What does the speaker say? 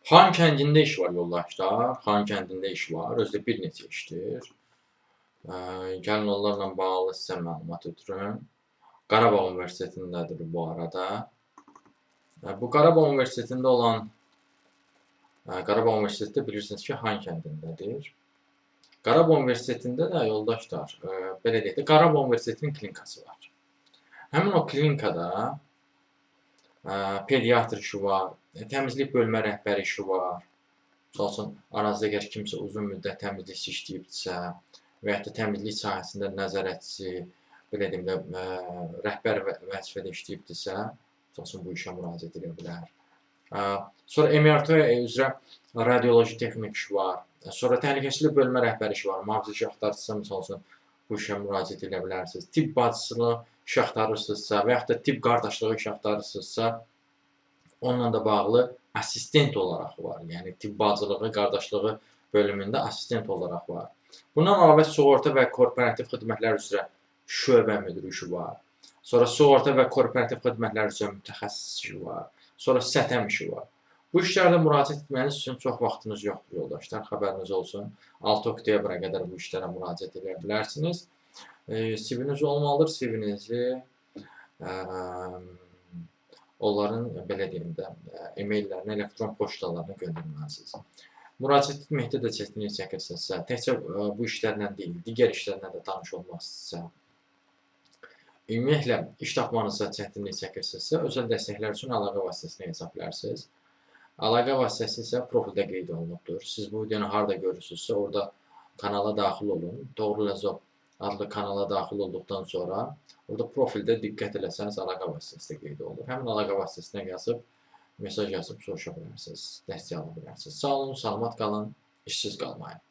Xan kəndində iş var yoldaşlar. Xan kəndində iş var. Özü də bir neçə işdir. Gəlin onlarla bağlı sizə məlumat ötürüm. Qarabağ Universitetindədir bu arada. Bu Qarabağ Universitetində olan Qarabağ Universiteti bilirsiniz ki, Xan kəndindədir. Qarabağ Universitetində də yoldaşlar, belə deyək də, Qarabağ Universitetinin klinikası var. Həmin o klinikada pediatr işi var, təmizlik bölmə rəhbəri işi var. Misal üçün, aranızda əgər kimsə uzun müddət təmizlikçi işləyibdirsə və ya da təmizlik sahəsində nəzarətçi, belə deyim də, rəhbər vəzifədə işləyibdirsə, misal üçün, bu işə müraciət edə bilər. Sonra MRT üzrə radioloji texnik işi var. Sonra təhlükəsizlik bölmə rəhbəri işi var. Mühafizə işi axtarırsınızsa, misal üçün, bu işə müraciət edə bilərsiniz. Tibb bacısını iş axtarırsınızsa və yaxud da tibb qardaşlığı iş axtarırsınızsa, onunla da bağlı assistent olaraq var. Yəni, tibb bacılığı, qardaşlığı bölümündə assistent olaraq var. Bundan əlavə sığorta və korporativ xidmətlər üzrə şöbə müdiri işi var. Sonra sığorta və korporativ xidmətlər üzrə mütəxəssis işi var. Sonra sətəm işi var. Bu işlərdə müraciət etməniz üçün çox vaxtınız yoxdur, yoldaşlar. Xəbəriniz olsun. 6 oktyabra qədər bu işlərə müraciət edə bilərsiniz. CV-niz olmalıdır. CV-nizi onların, belə deyim də, e-maillərinə, elektron poçtalarına göndərməlisiniz. Müraciət etməkdə də çətinlik çəkirsinizsə, təkcə bu işlərlə deyil, digər işlərlə də tanış olmazsınızsa, ümumiyyətlə, iş tapmanızda çətinlik çəkirsinizsə, özəl dəstəklər üçün əlaqə vasitəsini yaza bilərsiniz. Əlaqə vasitəsi isə profildə qeyd olunubdur. Siz bu videonu harada görürsünüzsə, orada kanala daxil olun. Doğru Lezo adlı kanala daxil olduqdan sonra, orada profildə diqqət eləsəniz, əlaqə vasitəsi də qeyd olunur. Həmin əlaqə vasitəsinə yazıb, mesaj yazıb soruşa bilərsiniz, dəstək ala bilərsiniz. Sağ olun, salamat qalın, işsiz qalmayın.